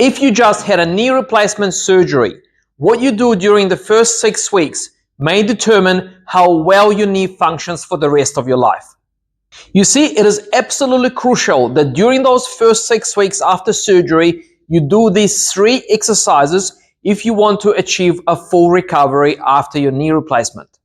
If you just had a knee replacement surgery, what you do during the first 6 weeks may determine how well your knee functions for the rest of your life. You see, it is absolutely crucial that during those first 6 weeks after surgery, you do these 3 exercises if you want to achieve a full recovery after your knee replacement.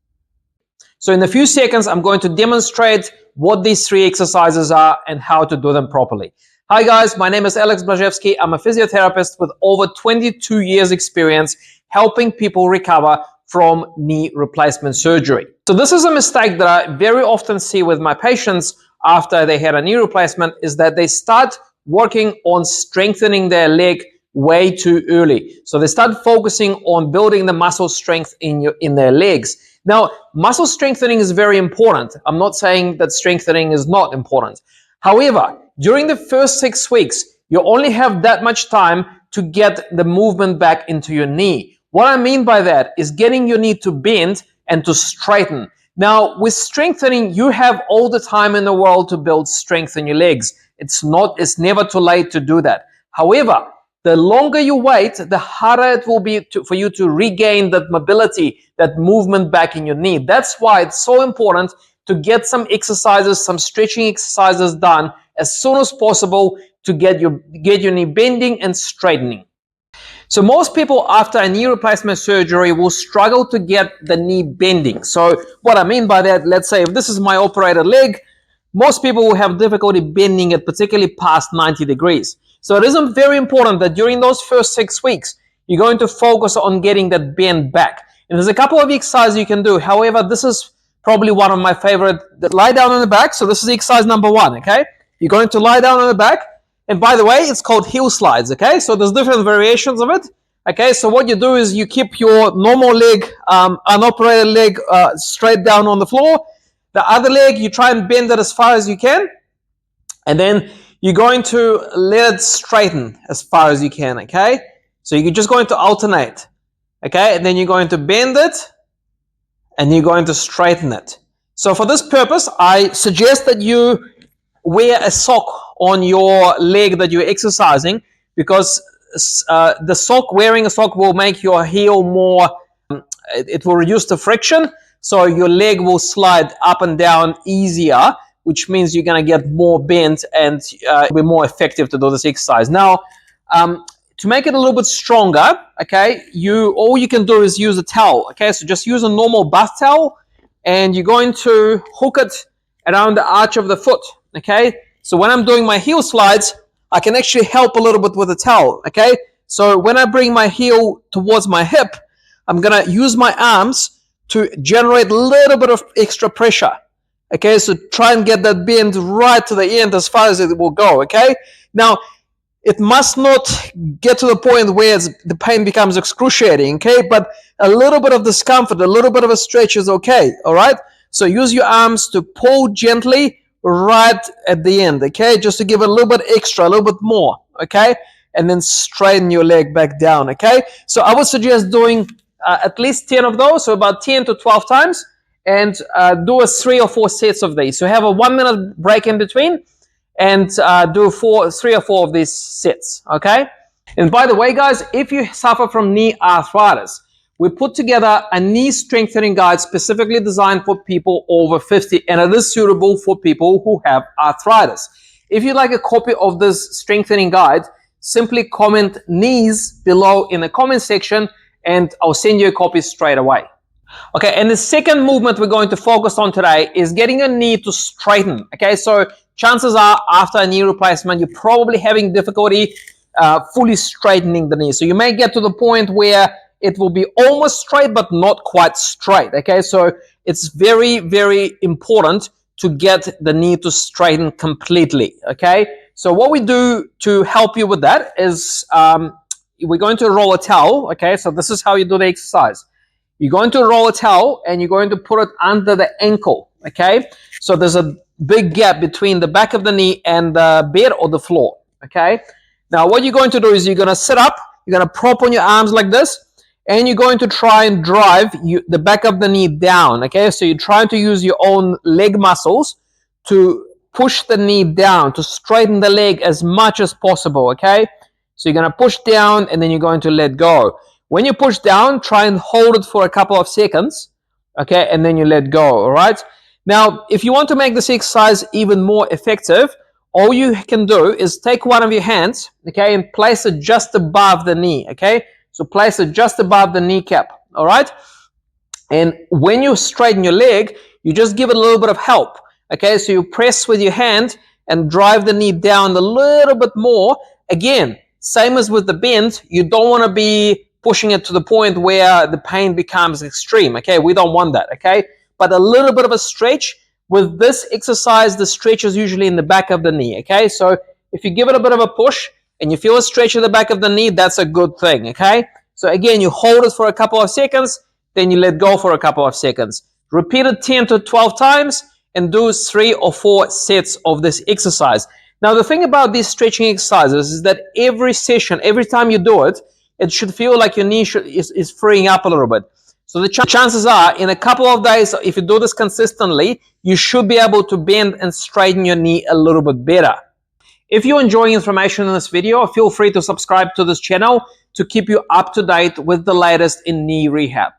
So in a few seconds, I'm going to demonstrate what these 3 exercises are and how to do them properly. Hi guys, my name is Alex Blażewski. I'm a physiotherapist with over 22 years experience helping people recover from knee replacement surgery. So this is a mistake that I very often see with my patients after they had a knee replacement, is that they start working on strengthening their leg way too early. So they start focusing on building the muscle strength in their legs. Now, muscle strengthening is very important. I'm not saying that strengthening is not important. However, during the first 6 weeks, you only have that much time to get the movement back into your knee. What I mean by that is getting your knee to bend and to straighten. Now, with strengthening, you have all the time in the world to build strength in your legs. It's never too late to do that. However, the longer you wait, the harder it will be for you to regain that mobility, that movement back in your knee. That's why it's so important to get some exercises, some stretching exercises done as soon as possible to get your knee bending and straightening. So most people after a knee replacement surgery will struggle to get the knee bending. So what I mean by that, let's say if this is my operated leg, most people will have difficulty bending it, particularly past 90 degrees. So it is very important that during those first 6 weeks, you're going to focus on getting that bend back. And there's a couple of exercises you can do. However, this is probably one of my favorite. Lie down on the back. So this is exercise number 1, okay? You're going to lie down on the back. And by the way, it's called heel slides, okay? So there's different variations of it, okay? So what you do is you keep your normal leg, unoperated leg, straight down on the floor. The other leg, you try and bend it as far as you can. And then you're going to let it straighten as far as you can, okay? So you're just going to alternate, okay? And then you're going to bend it, and you're going to straighten it. So for this purpose, I suggest that you wear a sock on your leg that you're exercising, because wearing a sock will make your heel more, it will reduce the friction, so your leg will slide up and down easier, which means you're going to get more bent and it'll be more effective to do this exercise. Now, to make it a little bit stronger, okay, all you can do is use a towel, okay? So just use a normal bath towel, and you're going to hook it around the arch of the foot, okay? So when I'm doing my heel slides, I can actually help a little bit with the towel, okay? So when I bring my heel towards my hip, I'm going to use my arms to generate a little bit of extra pressure, okay? So try and get that bend right to the end as far as it will go, okay? Now, it must not get to the point where the pain becomes excruciating, okay? But a little bit of discomfort, a little bit of a stretch is okay, all right? So use your arms to pull gently right at the end, okay? Just to give it a little bit extra, a little bit more, okay? And then straighten your leg back down, okay? So I would suggest doing at least 10 of those, so about 10 to 12 times, and do 3 or 4 sets of these. So have a 1-minute break in between, and do 3 or 4 of these sets, okay? And by the way, guys, if you suffer from knee arthritis, we put together a knee strengthening guide specifically designed for people over 50, and it is suitable for people who have arthritis. If you'd like a copy of this strengthening guide, simply comment knees below in the comment section, and I'll send you a copy straight away. Okay, and the second movement we're going to focus on today is getting your knee to straighten, okay? So chances are after a knee replacement, you're probably having difficulty fully straightening the knee. So you may get to the point where it will be almost straight, but not quite straight, okay? So it's very, very important to get the knee to straighten completely, okay? So what we do to help you with that is we're going to roll a towel, okay? So this is how you do the exercise. You're going to roll a towel and you're going to put it under the ankle, okay? So there's a big gap between the back of the knee and the bed or the floor, okay? Now what you're going to do is you're going to sit up, you're going to prop on your arms like this, and you're going to try and drive the back of the knee down, okay? So you're trying to use your own leg muscles to push the knee down, to straighten the leg as much as possible, okay? So you're going to push down and then you're going to let go. When you push down, try and hold it for a couple of seconds, okay, and then you let go, all right? Now, if you want to make this exercise even more effective, all you can do is take one of your hands, okay, and place it just above the knee, okay? So place it just above the kneecap, all right? And when you straighten your leg, you just give it a little bit of help, okay? So you press with your hand and drive the knee down a little bit more. Again, same as with the bend, you don't want to be pushing it to the point where the pain becomes extreme, okay? We don't want that, okay? But a little bit of a stretch. With this exercise, the stretch is usually in the back of the knee, okay? So if you give it a bit of a push and you feel a stretch in the back of the knee, that's a good thing, okay? So again, you hold it for a couple of seconds, then you let go for a couple of seconds. Repeat it 10 to 12 times and do 3 or 4 sets of this exercise. Now, the thing about these stretching exercises is that every session, every time you do it, it should feel like your knee is freeing up a little bit. So the chances are, in a couple of days, if you do this consistently, you should be able to bend and straighten your knee a little bit better. If you're enjoying information in this video, feel free to subscribe to this channel to keep you up to date with the latest in knee rehab.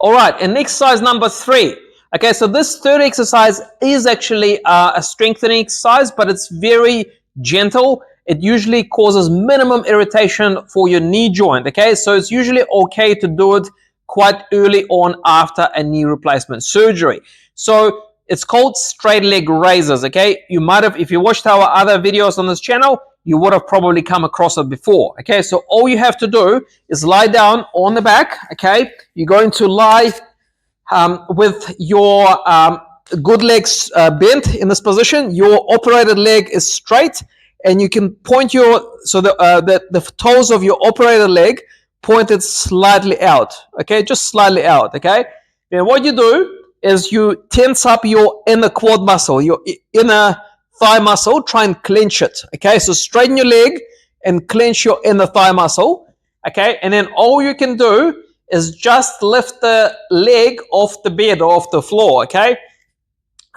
All right, and exercise number 3. Okay, so this third exercise is actually a strengthening exercise, but it's very gentle. It usually causes minimum irritation for your knee joint, okay? So it's usually okay to do it quite early on after a knee replacement surgery. So it's called straight leg raises, okay? You might have, if you watched our other videos on this channel, you would have probably come across it before, okay? So all you have to do is lie down on the back, okay? You're going to lie with your good legs bent in this position. Your operated leg is straight, and you can point your, so the toes of your operated leg pointed slightly out, okay? Just slightly out, okay? Then what you do is you tense up your inner quad muscle, your inner thigh muscle, try and clench it, okay? So straighten your leg and clench your inner thigh muscle, okay? And then all you can do is just lift the leg off the bed or off the floor, okay?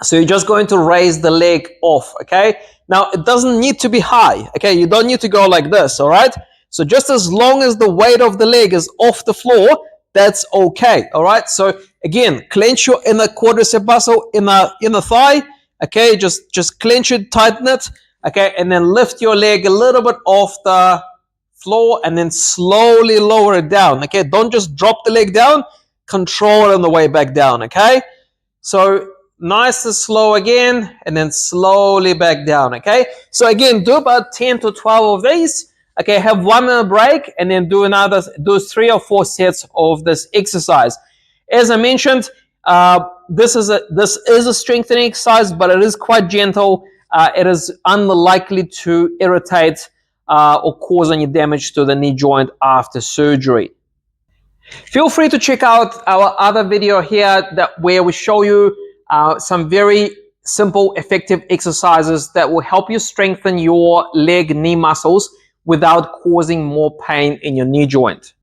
So you're just going to raise the leg off, okay? Now, it doesn't need to be high, okay? You don't need to go like this, all right? So just as long as the weight of the leg is off the floor, that's okay, all right? So again, clench your inner quadricep muscle, inner thigh, okay? Just clench it, tighten it, okay? And then lift your leg a little bit off the floor and then slowly lower it down, okay? Don't just drop the leg down, control it on the way back down, okay? So nice and slow again, and then slowly back down, okay? So again, do about 10 to 12 of these, okay? Have 1 minute break, and then do 3 or 4 sets of this exercise. As I mentioned, this is a strengthening exercise, but it is quite gentle. It is unlikely to irritate or cause any damage to the knee joint after surgery. Feel free to check out our other video here where we show you some very simple, effective exercises that will help you strengthen your leg, knee muscles without causing more pain in your knee joint.